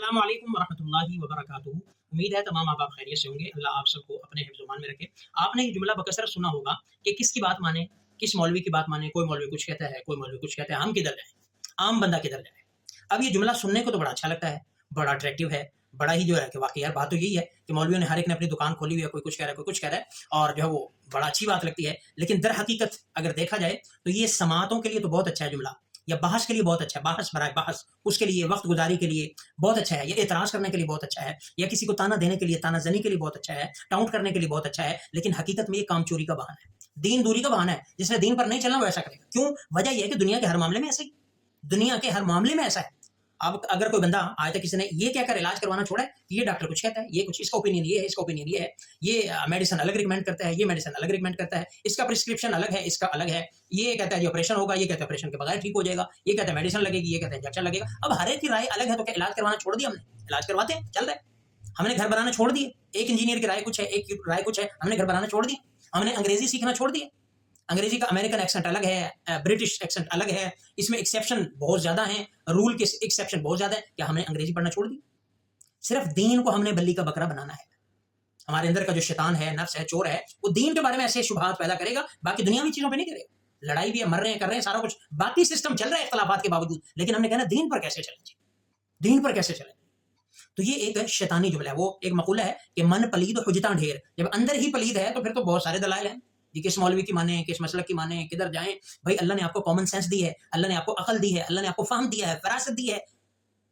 अस्सलाम वालेकुम वरहमतुल्लाहि वबरकातुहू। उम्मीद है तमाम आप खैरियत से होंगे। अल्लाह आप सबको अपने हिफ्ज़-ओ-मान में रखे। आपने ये जुमला बकसरत सुना होगा कि किसकी बात माने, किस मौलवी की बात माने। कोई मौलवी कुछ कहता है, कोई मौलवी कुछ कहता है, हम किधर जाएँ? आम बंदा किधर जाए? अब ये जुमला सुनने को तो बड़ा अच्छा लगता है, बड़ा अट्रैक्टिव है, बड़ा ही जो है कि वाक़ई यार बात तो यही है कि मौलवियों ने हर एक ने अपनी दुकान खोली हुई है, कोई कुछ कह रहा है, कोई कुछ कह रहा है, और जो है वो बड़ा अच्छी बात लगती है। लेकिन दर हकीकत अगर देखा जाए तो ये समाअतों के लिए तो बहुत अच्छा है जुमला, या बहस के लिए बहुत अच्छा है, बहस बराए बहस, उसके लिए वक्त गुजारी के लिए बहुत अच्छा है, या एतराज़ करने के लिए बहुत अच्छा है, या किसी को ताना देने के लिए, ताना ज़नी के लिए बहुत अच्छा है, टाउट करने के लिए बहुत अच्छा है। लेकिन हकीकत में ये काम चोरी का बहाना है, दीन दूरी का बहाना है। जिसने दीन पर नहीं चलना वो ऐसा करेगा। क्यों? वजह यह है कि दुनिया के हर मामले में ऐसा ही, दुनिया के हर मामले में ऐसा है। अब अगर कोई बंदा आज तक किसी ने ये कहकर इलाज करवाना छोड़ा है कि ये डॉक्टर कुछ कहता है, ये कुछ, इसका ओपिनियन ये है, इसका ओपिनियन ये है, ये मेडिसिन अलग रिकमेंड करता है, ये मेडिसिन अलग रिकमेंड करता है, इसका प्रिस्क्रिप्शन अलग है, इसका अलग है, ये कहता है जी ऑपरेशन होगा, ये कहता है ऑपरेशन के बगैर ठीक हो जाएगा, ये कहता है मेडिसिन लगेगी, ये कहता है इंजेक्शन लगेगा। अब हर एक की राय अलग है, तो क्या इलाज करवाना छोड़ दिया हमने? इलाज करवाते हैं, चल रहा है। हमने घर बनाना छोड़ दिए, एक इंजीनियर की राय कुछ है, एक की राय कुछ है, हमने घर बनाना छोड़ दिया। हमने अंग्रेजी सीखना छोड़ दिया। अंग्रेजी का अमेरिकन एक्सेंट अलग है, ब्रिटिश एक्सेंट अलग है, इसमें एक्सेप्शन बहुत ज़्यादा हैं, रूल के एक्सेप्शन बहुत ज़्यादा है। क्या हमने अंग्रेजी पढ़ना छोड़ दी? सिर्फ दीन को हमने बल्ली का बकरा बनाना है। हमारे अंदर का जो शैतान है, नफ्स है, चोर है, वो दीन के बारे में ऐसे शुबहात पैदा करेगा, बाकी दुनियावी चीज़ों पे नहीं करेगा। लड़ाई भी है, मर रहे हैं, कर रहे हैं सारा कुछ, बाकी सिस्टम चल रहा है इख्तलाफात के बावजूद, लेकिन हमने कहना दीन पर कैसे चलें, दीन पर कैसे चलें। तो ये एक शैतानी जुमला है। वो एक मक़ूला है कि मन पलीद हुजता ढेर। जब अंदर ही पलीद है तो फिर तो बहुत सारे दलाइल हैं कि किस मौलवी की माने, किस मसलक की माने, किधर जाएं। भाई अल्लाह ने आपको कॉमन सेंस दी है, अल्लाह ने आपको अकल दी है, अल्लाह ने आपको फहम दिया है, फरासत दी है।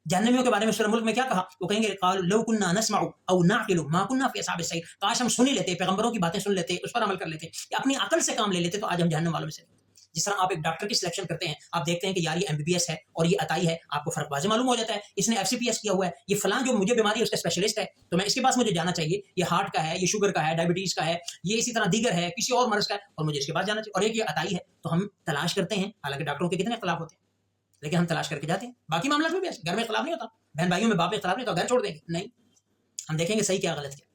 जहन्नमियों के बारे में सूरह मुल्क में क्या कहा? वो कहेंगे क़ालू लौ कुन्ना नस्मउ औ नअक़िलु मा कुन्ना फ़ी अस्हाबिस सईर। काश हम सुन ही लेते, पैगंबरों की बातें सुन लेते, उस पर अमल कर लेते, या अपनी अकल से काम ले लेते, तो आज हम जहन्नम वालों में से। जिस तरह आप एक डॉक्टर की सिलेक्शन करते हैं, आप देखते हैं कि यार ये एमबीबीएस है और ये अताई है, आपको फर्क वाज़ेह मालूम हो जाता है। इसने एफसीपीएस किया हुआ है, ये फलां जो मुझे बीमारी है उसका स्पेशलिस्ट है, तो मैं इसके पास मुझे जाना चाहिए। ये हार्ट का है, ये शुगर का है, डायबिटीज़ का है, ये इसी तरह दीगर है, किसी और मर्ज़ का है, और मुझे इसके पास जाना चाहिए। और एक ये अताई है, तो हम तलाश करते हैं। हालांकि डॉक्टरों के कितने इख्तलाफ होते हैं, लेकिन हम तलाश करके जाते हैं। बाकी मामला में भी ऐसे, घर में इख्तलाफ नहीं होता, बहन भाइयों में बाप में इख्तलाफ नहीं होता, घर छोड़ देंगे नहीं, हम देखेंगे सही क्या गलत क्या।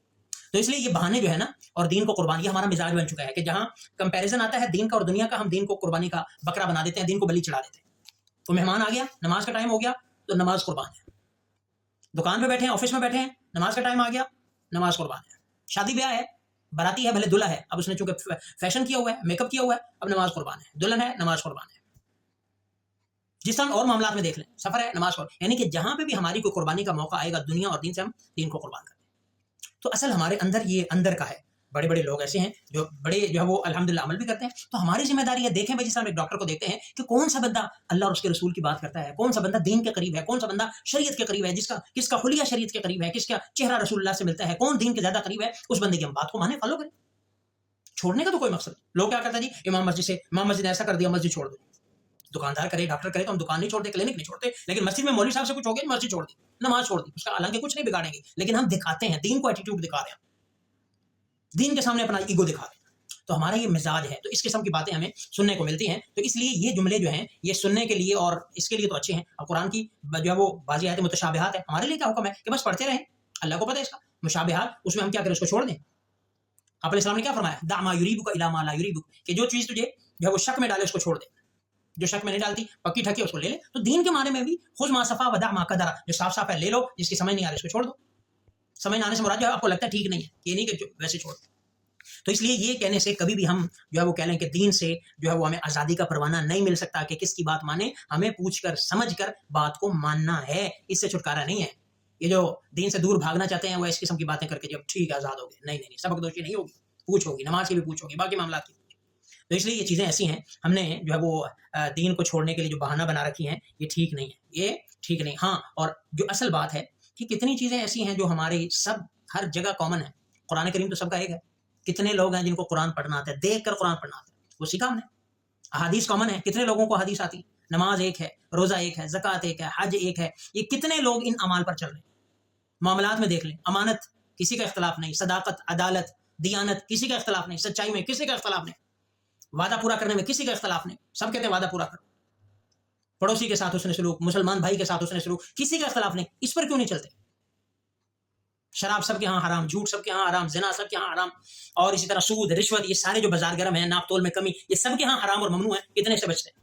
तो इसलिए ये बहाने जो है ना, और दीन को कुर्बानी, हमारा मिजाज बन चुका है कि जहां कंपैरिजन आता है दीन का और दुनिया का, हम दीन को कुर्बानी का बकरा बना देते हैं, दीन को बलि चढ़ा देते हैं। तो मेहमान आ गया, नमाज का टाइम हो गया, तो नमाज कुर्बान है। दुकान पे बैठे हैं, ऑफिस में बैठे हैं, नमाज का टाइम आ गया, नमाज कुर्बान है। शादी ब्याह है, बराती है, भले दुल्हा है, अब उसने चूंकि फैशन किया हुआ है, मेकअप किया हुआ है, अब नमाज कुर्बान है। दुल्हन है, नमाज कुर्बान है। जिस तरह और मामला में देख लें, सफर है, नमाज कुर्बान। यानी कि जहां पे भी हमारी कोई कुर्बानी का मौका आएगा दुनिया और दीन से, हम दीन को कुर्बान करते हैं। तो असल हमारे अंदर ये अंदर का है। बड़े बड़े लोग ऐसे हैं जो बड़े जो है वो अल्हम्दुलिल्लाह अमल भी करते हैं। तो हमारी जिम्मेदारी है, देखें भाई, जिस तरह हम एक डॉक्टर को देखते हैं कि कौन सा बंदा अल्लाह और उसके रसूल की बात करता है, कौन सा बंदा दीन के करीब है, कौन सा बंदा शरीयत के करीब है, किसका हुलिया शरीयत के करीब है, किसका चेहरा रसूलुल्लाह से मिलता है, कौन दीन के ज्यादा करीब है, उस बंदे की हम बात को माने, फॉलो करें। छोड़ने का तो कोई मकसद नहीं। लोग क्या करते हैं जी, इमाम मस्जिद ने ऐसा कर दिया, मस्जिद छोड़ दो। दुकानदार करे, डॉक्टर करे, तो हम दुकान नहीं छोड़ते, क्लिनिक नहीं छोड़ते, लेकिन मस्जिद में मौलवी साहब से कुछ हो गया, मस्जिद छोड़ दी, नमाज छोड़ दी। उसका हालांकि कुछ नहीं बिगाड़ेंगे, लेकिन हम दिखाते हैं, दीन को एटीट्यूड दिखा रहे हैं, दीन के सामने अपना ईगो दिखा रहे हैं। तो हमारा ये मिजाज है। तो इस किस्म की बातें हमें सुनने को मिलती हैं। तो इसलिए ये जुमले जो हैं ये सुनने के लिए और इसके लिए तो अच्छे हैं। अब कुरान की जो है वो बाज़ी आयतें मुतशाबिहात है, हमारे लिए क्या हुक्म है कि बस पढ़ते रहें, अल्लाह को पता है इसका। मुशाबिहात, उसमें हम क्या करें, उसको छोड़ दें। आप अलैहिस्सलाम ने क्या फरमाया, दा मा युरीबुका इला मा ला युरीबुक, कि जो चीज़ तुझे जो है वो शक में डाले उसको छोड़ दे, जो शक में नहीं डालती, पक्की ठकी उसको ले ले। तो दीन के माने में भी खुद मा सफा वदा मा कदरा, जो साफ साफ है ले लो, जिसकी समझ नहीं आ रही उसको छोड़ दो। समझ ना आने से मुराद जो है आपको लगता है ठीक नहीं है, ये नहीं कि वैसे छोड़ दो। तो इसलिए ये कहने से कभी भी हम जो है वो कह लें कि दीन से जो है वो हमें आज़ादी का परवाना नहीं मिल सकता कि किसकी बात माने। हमें पूछकर समझकर बात को मानना है, इससे छुटकारा नहीं है। ये जो दीन से दूर भागना चाहते हैं वो इस किस्म की बातें करके जब ठीक आज़ाद हो गए, नहीं नहीं, सबक दोषी नहीं होगी, पूछ होगी, नमाज की भी पूछ होगी, बाकी मामला की। तो इसलिए ये चीज़ें ऐसी हैं, हमने जो है वो दीन को छोड़ने के लिए जो बहाना बना रखी हैं, ये ठीक नहीं है, ये ठीक नहीं। हाँ, और जो असल बात है कि कितनी चीज़ें ऐसी हैं जो हमारे सब हर जगह कॉमन है। कुरान करीम तो सबका एक है। कितने लोग हैं जिनको कुरान पढ़ना आता है, देख कर कुरान पढ़ना आता है, वो सीखा हमने। हदीस कॉमन है, कितने लोगों को हदीस आती, नमाज एक है, रोज़ा एक है, ज़कात एक है, हज एक है। ये कितने लोग इन अमाल पर चल रहे हैं। मामलात में देख लें, अमानत किसी का इख्तलाफ नहीं, सदाकत, अदालत, दियानत किसी का इख्तलाफ नहीं, सच्चाई में किसी का इख्तलाफ नहीं, वादा पूरा करने में किसी का इख्तलाफ नहीं, सब कहते हैं वादा पूरा करो। पड़ोसी के साथ उसने सलूक, मुसलमान भाई के साथ उसने सलूक, किसी का इख्तलाफ नहीं। इस पर क्यों नहीं चलते? शराब सबके यहाँ हराम, झूठ सबके यहाँ हराम, जिना सबके यहाँ हराम, और इसी तरह सूद, रिश्वत, ये सारे जो बाजार गर्म है, नाप तोल में कमी, ये सबके यहाँ हराम और ममनू है। कितने से बचते हैं?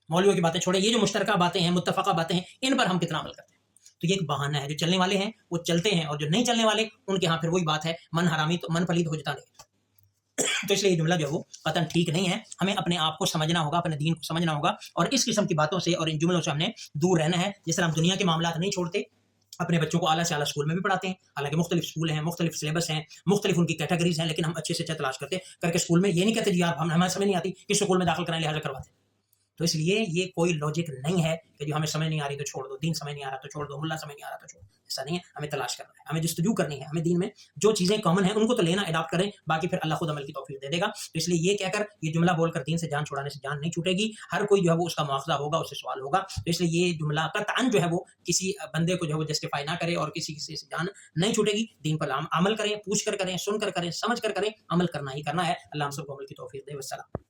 मौलवियों की बातें छोड़े, ये जो मुश्तरका बातें हैं, मुत्तफका बातें हैं, इन पर हम कितना अमल करते हैं? تو یہ ایک بہانہ ہے. جو چلنے والے ہیں وہ چلتے ہیں، اور جو نہیں چلنے والے ان کے ہاں پھر وہی بات ہے، من حرامی تو من پلید ہو جاتا نہیں. تو اس لیے یہ جملہ جو ہے وہ قطعاً ٹھیک نہیں ہے. ہمیں اپنے آپ کو سمجھنا ہوگا، اپنے دین کو سمجھنا ہوگا، اور اس قسم کی باتوں سے اور ان جملوں سے ہم نے دور رہنا ہے. جس طرح ہم دنیا کے معاملات نہیں چھوڑتے، اپنے بچوں کو اعلیٰ سے اعلیٰ اسکول میں بھی پڑھاتے ہیں، حالانکہ مختلف اسکول ہیں، مختلف سلیبس ہیں، مختلف ان کی کیٹیگریز ہیں، لیکن ہم اچھے سے اچھا تلاش کرتے کر کے اسکول میں یہ نہیں کہتے جی آپ ہمیں سمجھ نہیں آتی کس اسکول میں داخل کرائیں لہٰذا کرواتے. تو اس لیے یہ کوئی لاجک نہیں ہے کہ جو ہمیں سمجھ نہیں آ رہی تو چھوڑ دو، دین سمجھ نہیں آ رہا تو چھوڑ دو، ملا سمجھ نہیں آ رہا تو چھوڑ دو. ایسا نہیں ہے. ہمیں تلاش کرنا ہے، ہمیں جستجو کرنی ہے، ہمیں دین میں جو چیزیں کامن ہیں ان کو تو لینا، اڈاپٹ کریں، باقی پھر اللہ خود عمل کی توفیق دے دے گا. تو اس لیے یہ کہہ کر، یہ جملہ بول کر دین سے جان چھڑانے سے جان نہیں چھوٹے گی. ہر کوئی جو ہے وہ اس کا مواخذہ ہوگا، اس سے سوال ہوگا. تو اس لیے یہ جملہ قطعاً جو ہے وہ کسی بندے کو جو ہے وہ جسٹیفائی نہ کرے، اور کسی سے جان نہیں چھوٹے گی. دین پر عمل کریں، پوچھ کر کریں، سن کر کریں، سمجھ کر کریں، عمل کرنا ہی کرنا ہے. اللہ ہم سب کو عمل کی توفیق دے. والسلام.